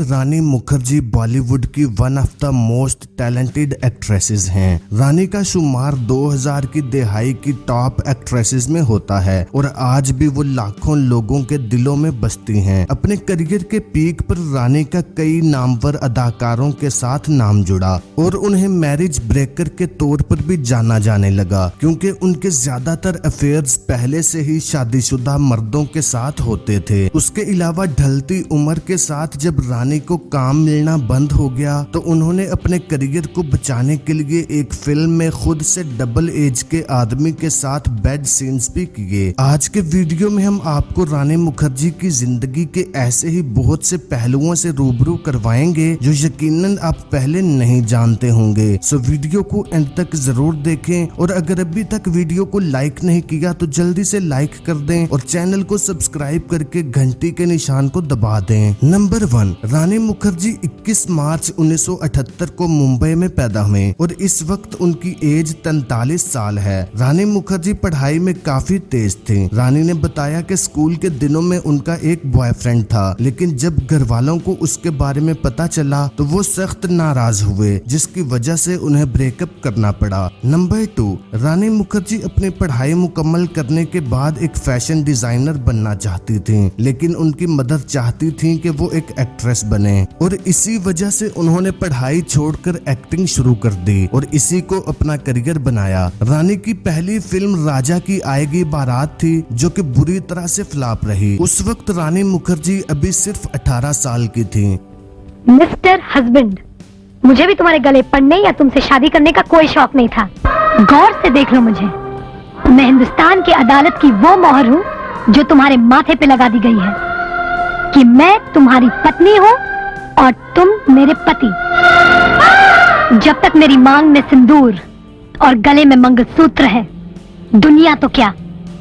रानी मुखर्जी बॉलीवुड की one of the most talented actresses हैं। रानी का शुमार 2000 की दहाई की टॉप एक्ट्रेसेस में होता है और आज भी वो लाखों लोगों के दिलों में बसती हैं। अपने करियर के पीक पर रानी का कई नामवर अदाकारों के साथ नाम जुड़ा और उन्हें मैरिज ब्रेकर के तौर पर भी जाना जाने लगा, क्योंकि उनके ज्यादातर अफेयर्स पहले से ही शादीशुदा मर्दों के साथ होते थे। उसके अलावा ढलती उम्र के साथ जब रानी को काम मिलना बंद हो गया तो उन्होंने अपने करियर को बचाने के लिए एक फिल्म में खुद से डबल एज के आदमी के साथ बेड सीन्स भी किए। आज के वीडियो में हम आपको रानी मुखर्जी की जिंदगी के ऐसे ही बहुत से पहलुओं से रूबरू करवाएंगे जो यकीनन आप पहले नहीं जानते होंगे। सो वीडियो को एंड तक जरूर देखें और अगर अभी तक वीडियो को लाइक नहीं किया तो जल्दी से लाइक कर दें और चैनल को सब्सक्राइब करके घंटी के निशान को दबा दें। नंबर 1, रानी मुखर्जी 21 मार्च 1978 को मुंबई में पैदा हुए और इस वक्त उनकी एज 43 साल है। रानी मुखर्जी पढ़ाई में काफी तेज थी। रानी ने बताया कि स्कूल के दिनों में उनका एक बॉयफ्रेंड था, लेकिन जब घर वालों को उसके बारे में पता चला तो वो सख्त नाराज हुए, जिसकी वजह से उन्हें ब्रेकअप करना पड़ा। नंबर 2, रानी मुखर्जी अपनी पढ़ाई मुकम्मल करने के बाद एक फैशन डिजाइनर बनना चाहती थी, लेकिन उनकी मदर चाहती थी कि वो एक एक्ट्रेस बने और इसी वजह से उन्होंने पढ़ाई छोड़कर एक्टिंग शुरू कर दी और इसी को अपना करियर बनाया। रानी की पहली फिल्म राजा की आएगी बारात थी, जो कि बुरी तरह से फ्लॉप रही। उस वक्त रानी मुखर्जी अभी सिर्फ 18 साल की थी। मिस्टर हस्बैंड, मुझे भी तुम्हारे गले पड़ने या तुमसे शादी करने का कोई शौक नहीं था। गौर से देख लो मुझे, मैं हिंदुस्तान की अदालत की वो मोहर हूँ जो तुम्हारे माथे पे लगा दी गई है कि मैं तुम्हारी पत्नी हूँ और तुम मेरे पति। जब तक मेरी मांग में सिंदूर और गले में मंगलसूत्र है, दुनिया तो क्या,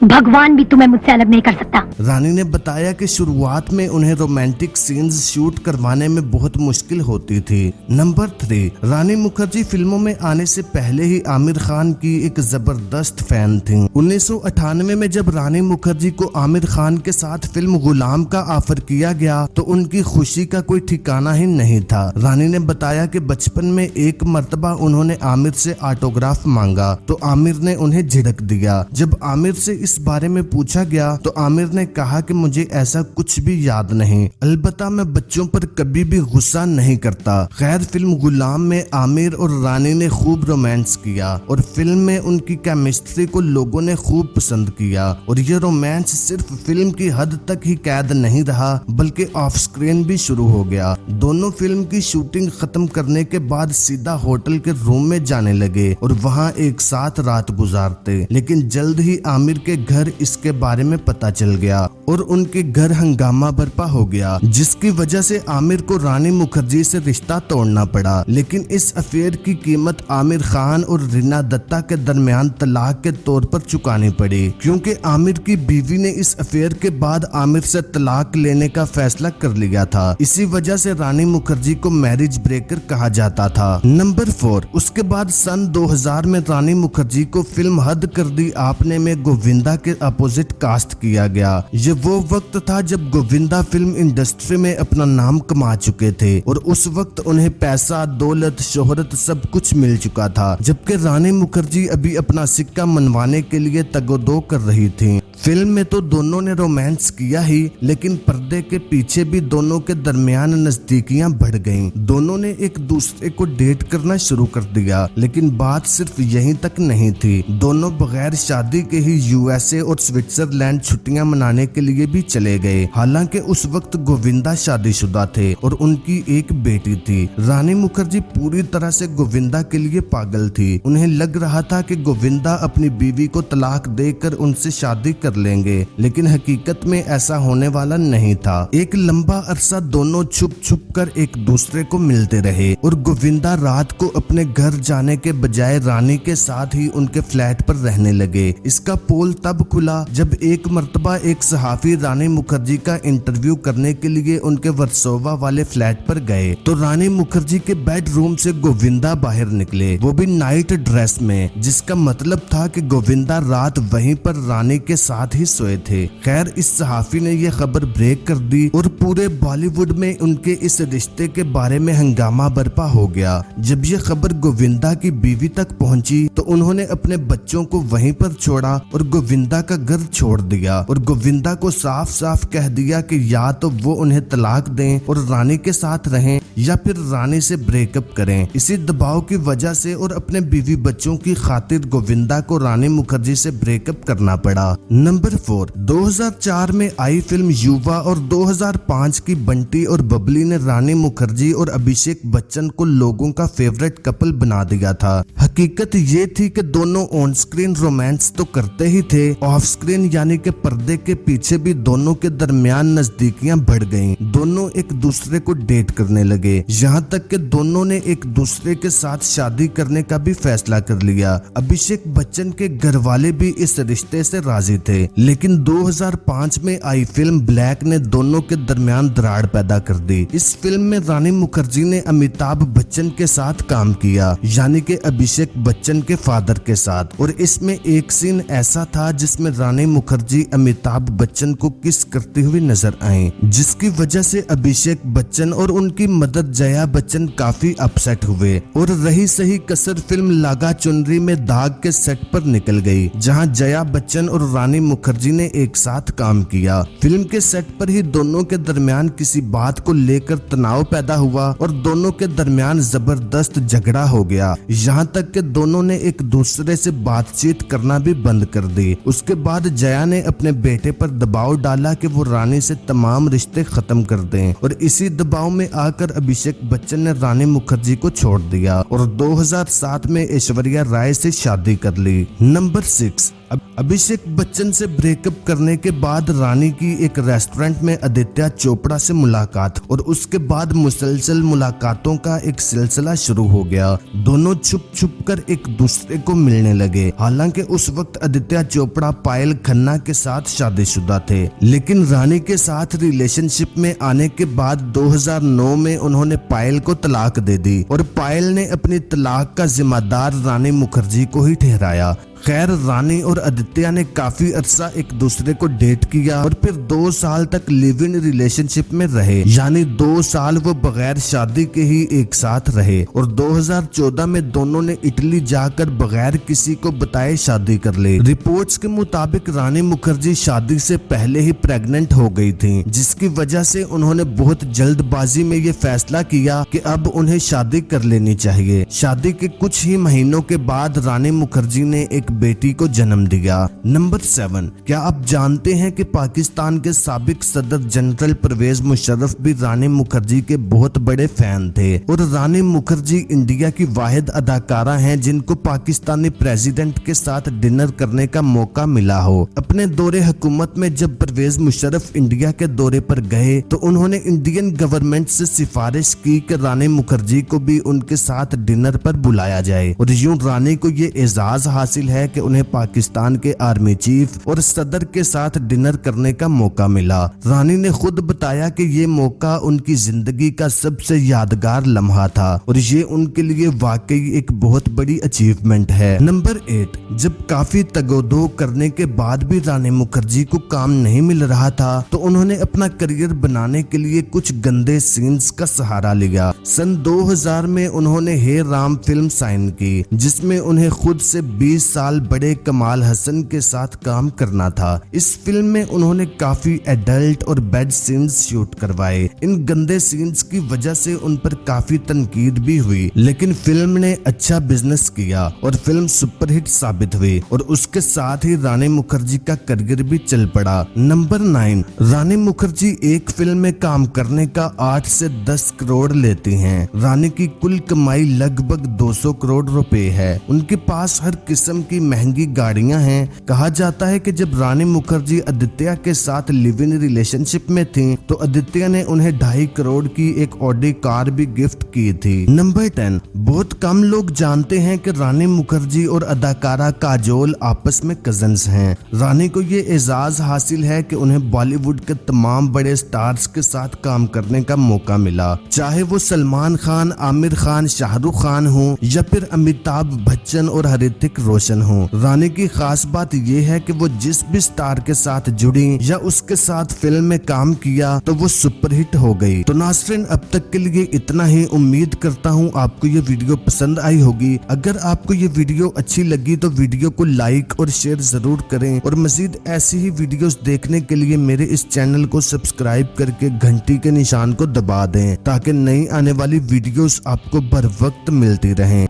भगवान भी तुम्हें मुझसे अलग नहीं कर सकता। रानी ने बताया कि शुरुआत में उन्हें रोमांटिक सीन्स शूट करवाने में बहुत मुश्किल होती थी। नंबर 3, रानी मुखर्जी फिल्मों में आने से पहले ही आमिर खान की एक जबरदस्त फैन थी। 1998 में जब रानी मुखर्जी को आमिर खान के साथ फिल्म गुलाम का ऑफर किया गया तो उनकी खुशी का कोई ठिकाना ही नहीं था। रानी ने बताया कि बचपन में एक मर्तबा उन्होंने आमिर से ऑटोग्राफ मांगा तो आमिर ने उन्हें झिड़क दिया। जब आमिर से इस बारे में पूछा गया तो आमिर ने कहा कि मुझे ऐसा कुछ भी याद नहीं, अलबत्ता मैं बच्चों पर कभी भी गुस्सा नहीं करता। खैर, फिल्म गुलाम में आमिर और रानी ने खूब रोमांस किया और फिल्म में उनकी केमिस्ट्री को लोगों ने खूब पसंद किया और ये रोमांस सिर्फ फिल्म की हद तक ही कैद नहीं रहा बल्कि ऑफ स्क्रीन भी शुरू हो गया। दोनों फिल्म की शूटिंग खत्म करने के बाद सीधा होटल के रूम में जाने लगे और वहाँ एक साथ रात गुजारते, लेकिन जल्द ही आमिर के घर इसके बारे में पता चल गया और उनके घर हंगामा बर्पा हो गया, जिसकी वजह से आमिर को रानी मुखर्जी से रिश्ता तोड़ना पड़ा। लेकिन इस अफेयर की कीमत आमिर खान और रीना दत्ता के दरमियान तलाक के तौर पर चुकानी पड़ी, क्योंकि आमिर की बीवी ने इस अफेयर के बाद आमिर से तलाक लेने का फैसला कर लिया था। इसी वजह से रानी मुखर्जी को मैरिज ब्रेकर कहा जाता था। नंबर 4, उसके बाद सन 2000 में रानी मुखर्जी को फिल्म हद कर दी आपने में गोविंदा के अपोजिट कास्ट किया गया। ये वो वक्त था जब गोविंदा फिल्म इंडस्ट्री में अपना नाम कमा चुके थे और उस वक्त उन्हें पैसा, दौलत, शोहरत सब कुछ मिल चुका था, जबकि रानी मुखर्जी अभी अपना सिक्का मनवाने के लिए तगोदो कर रही थी। फिल्म में तो दोनों ने रोमांस किया ही, लेकिन पर्दे के पीछे भी दोनों के दरमियान नजदीकियां बढ़ गईं। दोनों ने एक दूसरे को डेट करना शुरू कर दिया, लेकिन बात सिर्फ यहीं तक नहीं थी। दोनों बगैर शादी के ही यूएसए और स्विट्जरलैंड छुट्टियां मनाने के लिए भी चले गए। हालांकि उस वक्त गोविंदा शादीशुदा थे और उनकी एक बेटी थी। रानी मुखर्जी पूरी तरह से गोविंदा के लिए पागल थी। उन्हें लग रहा था कि गोविंदा अपनी बीवी को तलाक देकर उनसे शादी कर लेंगे, लेकिन हकीकत में ऐसा होने वाला नहीं था। एक लंबा अरसा दोनों छुप छुप कर एक दूसरे को मिलते रहे और गोविंदा रात को अपने घर जाने के बजाय रानी के साथ ही उनके फ्लैट पर रहने लगे। इसका पोल तब खुला जब एक मर्तबा एक सहाफी रानी मुखर्जी का इंटरव्यू करने के लिए उनके वर्सोवा वाले फ्लैट पर गए तो रानी मुखर्जी के बेडरूम से गोविंदा बाहर निकले, वो भी नाइट ड्रेस में, जिसका मतलब था कि गोविंदा रात वहीं पर रानी के साथ साथ ही सोए थे। खैर इस सहाफी ने यह खबर ब्रेक कर दी और पूरे बॉलीवुड में उनके इस रिश्ते के बारे में हंगामा बर्पा हो गया। जब यह खबर गोविंदा की बीवी तक पहुंची तो उन्होंने अपने बच्चों को वहीं पर छोड़ा और गोविंदा का घर छोड़ दिया और गोविंदा को साफ साफ कह दिया कि या तो वो उन्हें तलाक दें और रानी के साथ रहें या फिर रानी से ब्रेकअप करें। इसी दबाव की वजह से और अपने बीवी बच्चों की खातिर गोविंदा को रानी मुखर्जी से ब्रेकअप करना पड़ा। नंबर 4, 2004 में आई फिल्म युवा और 2005 की बंटी और बबली ने रानी मुखर्जी और अभिषेक बच्चन को लोगों का फेवरेट कपल बना दिया था। हकीकत ये थी कि दोनों ऑन स्क्रीन रोमांस तो करते ही थे, ऑफ स्क्रीन यानी कि पर्दे के पीछे भी दोनों के दरमियान नजदीकियां बढ़ गईं। दोनों एक दूसरे को डेट करने लगे, यहाँ तक कि दोनों ने एक दूसरे के साथ शादी करने का भी फैसला कर लिया। अभिषेक बच्चन के घर वाले भी इस रिश्ते से राजी थे, लेकिन 2005 में आई फिल्म ब्लैक ने दोनों के दरमियान दरार पैदा कर दी। इस फिल्म में रानी मुखर्जी ने अमिताभ बच्चन के साथ काम किया, यानी कि अभिषेक बच्चन के फादर के साथ, और इसमें एक सीन ऐसा था जिसमें रानी मुखर्जी अमिताभ बच्चन को किस करती हुई नजर आई, जिसकी वजह से अभिषेक बच्चन और उनकी मदर जया बच्चन काफी अपसेट हुए और रही सही कसर फिल्म लागा चुनरी में दाग के सेट पर निकल गई, जहां जया बच्चन और रानी मुखर्जी ने एक साथ काम किया। फिल्म के सेट पर ही दोनों के दरमियान किसी बात को लेकर तनाव पैदा हुआ और दोनों के दरमियान जबरदस्त झगड़ा हो गया, यहाँ तक कि दोनों ने एक दूसरे से बातचीत करना भी बंद कर दी। उसके बाद जया ने अपने बेटे पर दबाव डाला कि वो रानी से तमाम रिश्ते खत्म कर दें और इसी दबाव में आकर अभिषेक बच्चन ने रानी मुखर्जी को छोड़ दिया और 2007 में ऐश्वर्या राय से शादी कर ली। नंबर 6, अभिषेक बच्चन से ब्रेकअप करने के बाद रानी की एक रेस्टोरेंट में आदित्य चोपड़ा से मुलाकात और उसके बाद मुसलसल मुलाकातों का एक सिलसिला शुरू हो गया। दोनों छुप छुप कर एक दूसरे को मिलने लगे। हालांकि उस वक्त आदित्य चोपड़ा पायल खन्ना के साथ शादीशुदा थे, लेकिन रानी के साथ रिलेशनशिप में आने के बाद 2009 में उन्होंने पायल को तलाक दे दी और पायल ने अपनी तलाक का जिम्मेदार रानी मुखर्जी को ही ठहराया। खैर रानी और आदित्य ने काफी अरसा एक दूसरे को डेट किया और फिर 2 साल तक लिव इन रिलेशनशिप में रहे, यानी 2 साल वो बगैर शादी के ही एक साथ रहे और 2014 में दोनों ने इटली जाकर बगैर किसी को बताए शादी कर ली। रिपोर्ट्स के मुताबिक रानी मुखर्जी शादी से पहले ही प्रेग्नेंट हो गई थी, जिसकी वजह से उन्होंने बहुत जल्दबाजी में ये फैसला किया कि अब उन्हें शादी कर लेनी चाहिए। शादी के कुछ ही महीनों के बाद रानी मुखर्जी ने एक बेटी को जन्म दिया। नंबर 7, क्या आप जानते हैं कि पाकिस्तान के साबिक सदर जनरल परवेज मुशर्रफ भी रानी मुखर्जी के बहुत बड़े फैन थे और रानी मुखर्जी इंडिया की वाहिद अदाकारा हैं जिनको पाकिस्तानी प्रेसिडेंट के साथ डिनर करने का मौका मिला हो। अपने दौरे हुकूमत में जब परवेज मुशर्रफ इंडिया के दौरे पर गए तो उन्होंने इंडियन गवर्नमेंट से सिफारिश की कि रानी मुखर्जी को भी उनके साथ डिनर पर बुलाया जाए और यूं रानी को ये एजाज हासिल है कि उन्हें पाकिस्तान के आर्मी चीफ और सदर के साथ डिनर करने का मौका मिला। रानी ने खुद बताया कि ये मौका उनकी जिंदगी का सबसे यादगार लम्हा था और ये उनके लिए वाकई एक बहुत बड़ी अचीवमेंट है। नंबर 8, जब काफी तगोदो करने के बाद भी रानी मुखर्जी को काम नहीं मिल रहा था तो उन्होंने अपना करियर बनाने के लिए कुछ गंदे सीन्स का सहारा लिया। सन 2000 में उन्होंने हे राम फिल्म साइन की, जिसमें उन्हें खुद से 20 साल बड़े कमाल हसन के साथ काम करना था। इस फिल्म में उन्होंने काफी एडल्ट और बैड सीन्स शूट करवाए। इन गंदे सीन्स की वजह से उन पर काफी तनकीद भी हुई, लेकिन फिल्म ने अच्छा बिजनेस किया और फिल्म सुपरहिट साबित हुई और उसके साथ ही रानी मुखर्जी का करियर भी चल पड़ा। नंबर 9, रानी मुखर्जी एक फिल्म में काम करने का 8 से 10 करोड़ लेती हैं। रानी की कुल कमाई लगभग 200 करोड़ रुपए है। उनके पास हर किस्म की महंगी गाड़ियां हैं। कहा जाता है कि जब रानी मुखर्जी आदित्य के साथ लिव इन रिलेशनशिप में थीं, तो आदित्य ने उन्हें 2.5 करोड़ की एक ऑडी कार भी गिफ्ट की थी। नंबर 10, बहुत कम लोग जानते हैं कि रानी मुखर्जी और अदाकारा काजोल आपस में कजन्स हैं। रानी को ये एजाज हासिल है कि उन्हें बॉलीवुड के तमाम बड़े स्टार्स के साथ काम करने का मौका मिला, चाहे वो सलमान खान, आमिर खान, शाहरुख खान हो या फिर अमिताभ बच्चन और ऋतिक रोशन हूँ। रानी की खास बात ये है कि वो जिस भी स्टार के साथ जुड़ी या उसके साथ फिल्म में काम किया तो वो सुपरहिट हो गई। तो नाज़रीन, अब तक के लिए इतना ही। उम्मीद करता हूँ आपको ये वीडियो पसंद आई होगी। अगर आपको ये वीडियो अच्छी लगी तो वीडियो को लाइक और शेयर जरूर करें और मजीद ऐसी ही वीडियोस देखने के लिए मेरे इस चैनल को सब्सक्राइब करके घंटी के निशान को दबा दें ताकि नई आने वाली वीडियोस आपको बर वक्त मिलती रहें।